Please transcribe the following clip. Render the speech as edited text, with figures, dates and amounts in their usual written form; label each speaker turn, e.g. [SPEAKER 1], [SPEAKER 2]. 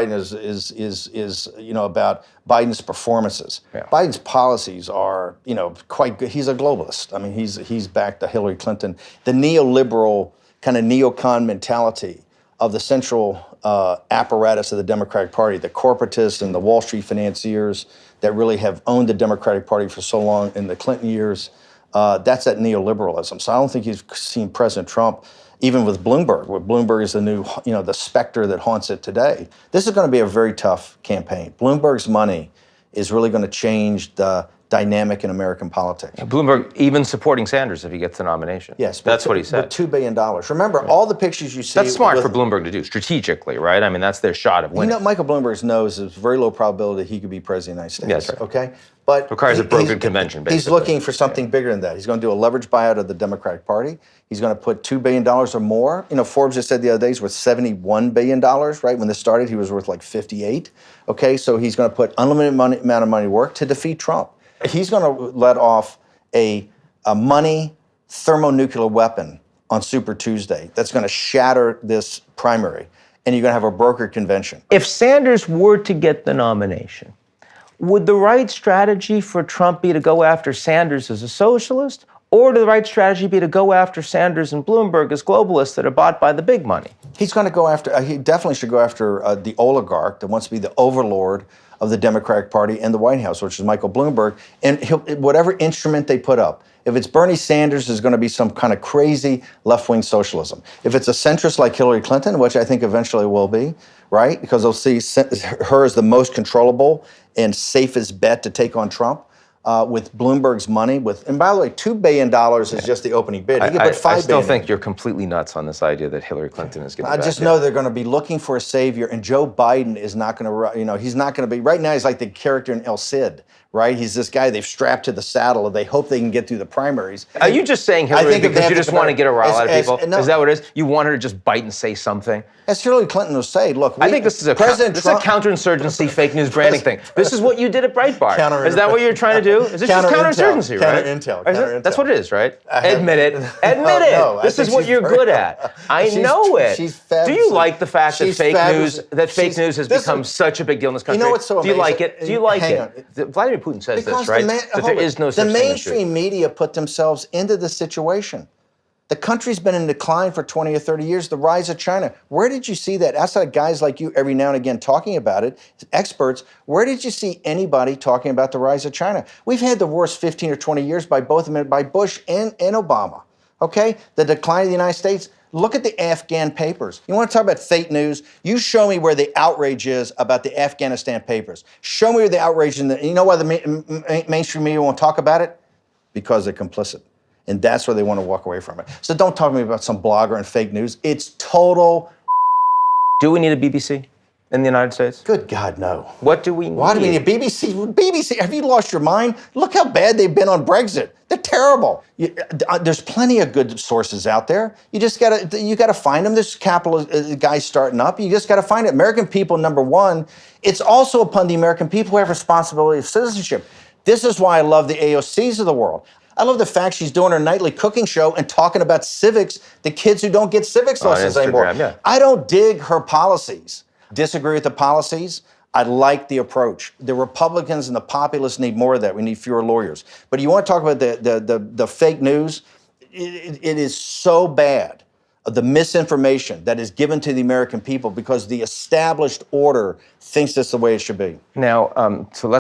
[SPEAKER 1] Biden is about Biden's performances. Yeah. Biden's policies are quite good. He's a globalist. I mean, he's backed Hillary Clinton. The neoliberal kind of neocon mentality of the central apparatus of the Democratic Party, the corporatists and the Wall Street financiers that really have owned the Democratic Party for so long in the Clinton years. That's that neoliberalism. So I don't think you've seen President Trump, even with Bloomberg, where Bloomberg is the new, the specter that haunts it today. This is going to be a very tough campaign. Bloomberg's money is really going to change the dynamic in American politics.
[SPEAKER 2] Bloomberg even supporting Sanders if he gets the nomination.
[SPEAKER 1] Yes.
[SPEAKER 2] That's what he said.
[SPEAKER 1] With $2 billion. Remember, all the pictures you see.
[SPEAKER 2] That's smart for Bloomberg to do, strategically, right? I mean, that's their shot of winning.
[SPEAKER 1] Michael Bloomberg knows there's very low probability he could be president of the United States.
[SPEAKER 2] Yes, right.
[SPEAKER 1] Okay? But
[SPEAKER 2] requires a brokered convention, basically.
[SPEAKER 1] He's looking for something bigger than that. He's going to do a leverage buyout of the Democratic Party. He's going to put $2 billion or more. Forbes just said the other day he's worth $71 billion, right? When this started, he was worth like 58. Okay, so he's going to put unlimited amount of money to work to defeat Trump. He's going to let off a money thermonuclear weapon on Super Tuesday that's going to shatter this primary, and you're going to have a brokered convention.
[SPEAKER 2] If Sanders were to get the nomination, would the right strategy for Trump be to go after Sanders as a socialist, or would the right strategy be to go after Sanders and Bloomberg as globalists that are bought by the big money?
[SPEAKER 1] He's going to go after, he definitely should go after the oligarch that wants to be the overlord of the Democratic Party and the White House, which is Michael Bloomberg, and whatever instrument they put up. If it's Bernie Sanders, there's going to be some kind of crazy left-wing socialism. If it's a centrist like Hillary Clinton, which I think eventually will be, right? Because they'll see her as the most controllable and safest bet to take on Trump. With Bloomberg's money, and by the way, $2 billion is just the opening bid. He could put $5 billion.
[SPEAKER 2] I still think you're completely nuts on this idea that Hillary Clinton is going to.
[SPEAKER 1] I just know they're going to be looking for a savior, and Joe Biden is not going to. He's not going to be. Right now, he's like the character in El Cid, right? He's this guy they've strapped to the saddle, and they hope they can get through the primaries.
[SPEAKER 2] Are you just saying Hillary because you just want to get a rile out of people? No, is that what it is? You want her to just bite and say something?
[SPEAKER 1] As Hillary Clinton will say, look,
[SPEAKER 2] I think this is a counterinsurgency fake news branding thing. This is what you did at Breitbart. Is that what you're trying to do? Is this just counterinsurgency, right?
[SPEAKER 1] Counterintel.
[SPEAKER 2] That's what it is, right? Admit it. Admit it.
[SPEAKER 1] No,
[SPEAKER 2] this is what you're good at. I know it. Do you like the fact that fake news has become such a big deal in this country?
[SPEAKER 1] You know what's so amazing?
[SPEAKER 2] Do you like it? Do you like it? Vladimir Putin says this, right? That there is no such thing as truth.
[SPEAKER 1] The mainstream media put themselves into this situation. The country's been in decline for 20 or 30 years, the rise of China. Where did you see that? Outside of guys like you every now and again talking about it, experts, where did you see anybody talking about the rise of China? We've had the worst 15 or 20 years by both of them, by Bush and Obama, okay? The decline of the United States. Look at the Afghan papers. You want to talk about fake news? You show me where the outrage is about the Afghanistan papers. Show me where the outrage is. You know why the mainstream media won't talk about it? Because they're complicit. And that's where they want to walk away from it. So don't talk to me about some blogger and fake news. It's total.
[SPEAKER 2] Do we need a BBC in the United States?
[SPEAKER 1] Good God, no.
[SPEAKER 2] What do we need?
[SPEAKER 1] Why do we need a BBC? BBC, have you lost your mind? Look how bad they've been on Brexit. They're terrible. There's plenty of good sources out there. You just gotta find them. There's capitalist guys starting up. You just gotta find it. American people, number one. It's also upon the American people who have responsibility of citizenship. This is why I love the AOCs of the world. I love the fact she's doing her nightly cooking show and talking about civics, the kids who don't get civics lessons anymore. Yeah. I don't dig her policies. Disagree with the policies. I like the approach. The Republicans and the populists need more of that. We need fewer lawyers. But you want to talk about the fake news? It is so bad, the misinformation that is given to the American people because the established order thinks that's the way it should be.
[SPEAKER 2] Now, so let's